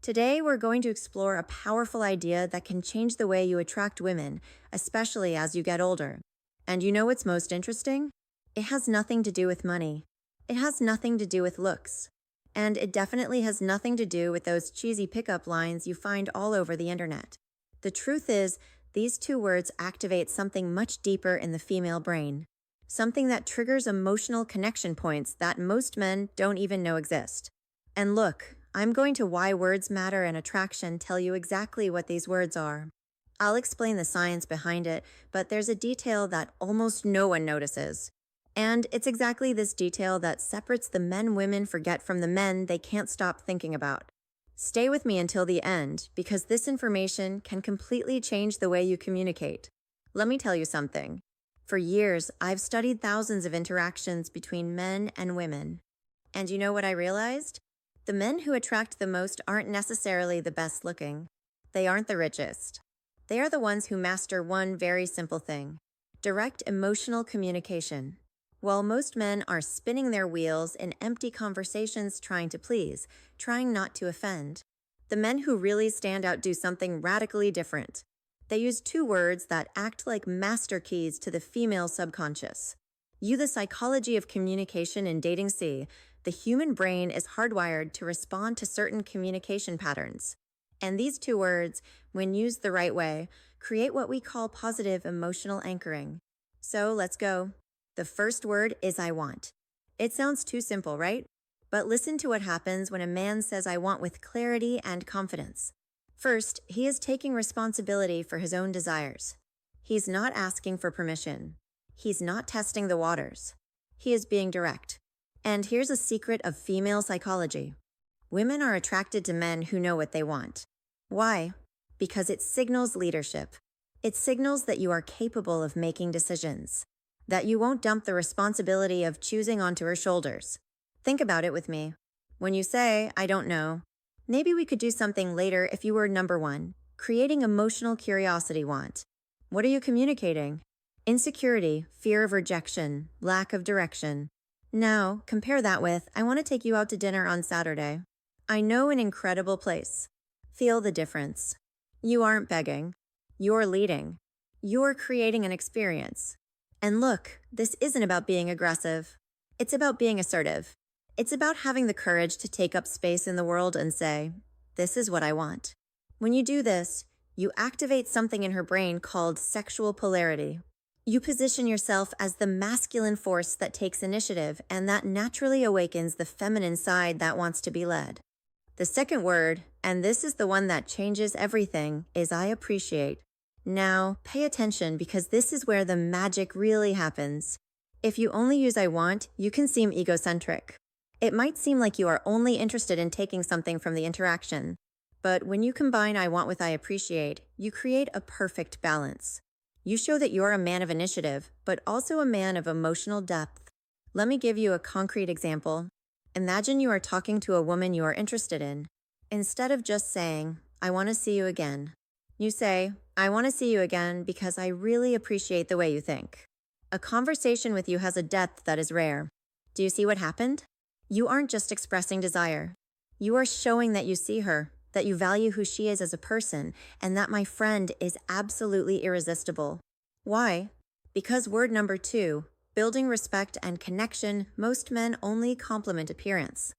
Today, we're going to explore a powerful idea that can change the way you attract women, especially as you get older. And you know what's most interesting? It has nothing to do with money. It has nothing to do with looks. And it definitely has nothing to do with those cheesy pickup lines you find all over the internet. The truth is, these two words activate something much deeper in the female brain. Something that triggers emotional connection points that most men don't even know exist. And look, I'm going to Why Words Matter and Attraction tell you exactly what these words are. I'll explain the science behind it, but there's a detail that almost no one notices. And it's exactly this detail that separates the men women forget from the men they can't stop thinking about. Stay with me until the end, because this information can completely change the way you communicate. Let me tell you something. For years, I've studied thousands of interactions between men and women. And you know what I realized? The men who attract the most aren't necessarily the best looking. They aren't the richest. They are the ones who master one very simple thing: direct emotional communication. While most men are spinning their wheels in empty conversations trying to please, trying not to offend, the men who really stand out do something radically different. They use two words that act like master keys to the female subconscious. You, the psychology of communication in dating, see, the human brain is hardwired to respond to certain communication patterns. And these two words, when used the right way, create what we call positive emotional anchoring. So let's go. The first word is I want. It sounds too simple, right? But listen to what happens when a man says I want with clarity and confidence. First, he is taking responsibility for his own desires. He's not asking for permission. He's not testing the waters. He is being direct. And here's a secret of female psychology. Women are attracted to men who know what they want. Why? Because it signals leadership. It signals that you are capable of making decisions, that you won't dump the responsibility of choosing onto her shoulders. Think about it with me. When you say, I don't know, maybe we could do something later if you were number one, creating emotional curiosity want. What are you communicating? Insecurity, fear of rejection, lack of direction. Now, compare that with, I want to take you out to dinner on Saturday. I know an incredible place. Feel the difference. You aren't begging. You're leading. You're creating an experience. And look, this isn't about being aggressive. It's about being assertive. It's about having the courage to take up space in the world and say, this is what I want. When you do this, you activate something in her brain called sexual polarity. You position yourself as the masculine force that takes initiative and that naturally awakens the feminine side that wants to be led. The second word, and this is the one that changes everything, is I appreciate. Now, pay attention because this is where the magic really happens. If you only use I want, you can seem egocentric. It might seem like you are only interested in taking something from the interaction. But when you combine I want with I appreciate, you create a perfect balance. You show that you're a man of initiative, but also a man of emotional depth. Let me give you a concrete example. Imagine you are talking to a woman you are interested in. Instead of just saying, I want to see you again, you say, I want to see you again because I really appreciate the way you think. A conversation with you has a depth that is rare. Do you see what happened? You aren't just expressing desire. You are showing that you see her, that you value who she is as a person, and that my friend is absolutely irresistible. Why? Because word number 2, building respect and connection, most men only compliment appearance.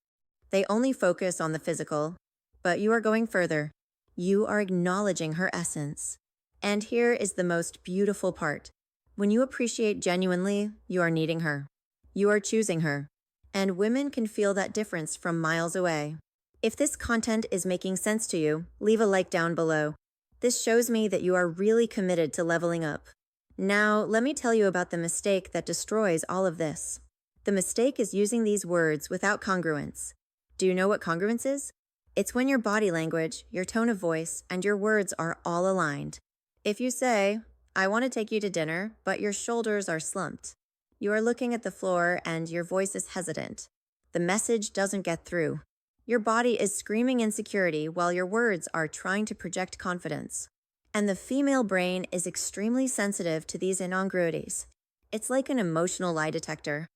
They only focus on the physical. But you are going further. You are acknowledging her essence. And here is the most beautiful part. When you appreciate genuinely, you are needing her. You are choosing her. And women can feel that difference from miles away. If this content is making sense to you, leave a like down below. This shows me that you are really committed to leveling up. Now, let me tell you about the mistake that destroys all of this. The mistake is using these words without congruence. Do you know what congruence is? It's when your body language, your tone of voice, and your words are all aligned. If you say, I want to take you to dinner, but your shoulders are slumped. You are looking at the floor and your voice is hesitant. The message doesn't get through. Your body is screaming insecurity while your words are trying to project confidence. And the female brain is extremely sensitive to these incongruities. It's like an emotional lie detector.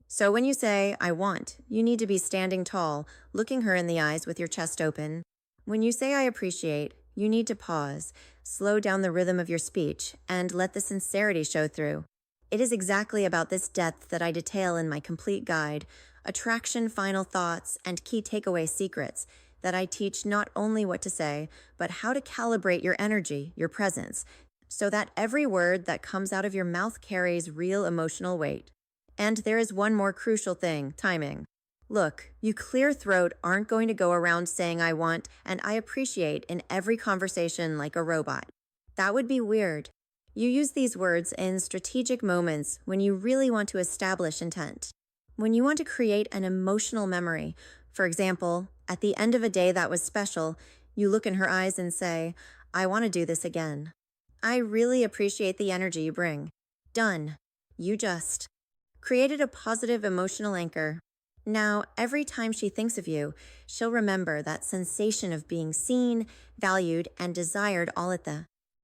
So when you say, I want, you need to be standing tall, looking her in the eyes with your chest open. When you say I appreciate, you need to pause, slow down the rhythm of your speech, and let the sincerity show through. It is exactly about this depth that I detail in my complete guide, Attraction Final Thoughts and Key Takeaway Secrets, that I teach not only what to say, but how to calibrate your energy, your presence, so that every word that comes out of your mouth carries real emotional weight. And there is one more crucial thing, timing. Look, you clear throat aren't going to go around saying I want and I appreciate in every conversation like a robot. That would be weird. You use these words in strategic moments when you really want to establish intent. When you want to create an emotional memory, for example, at the end of a day that was special, you look in her eyes and say, I want to do this again. I really appreciate the energy you bring. Done. You just created a positive emotional anchor. Now, every time she thinks of you, she'll remember that sensation of being seen, valued, and desired all at the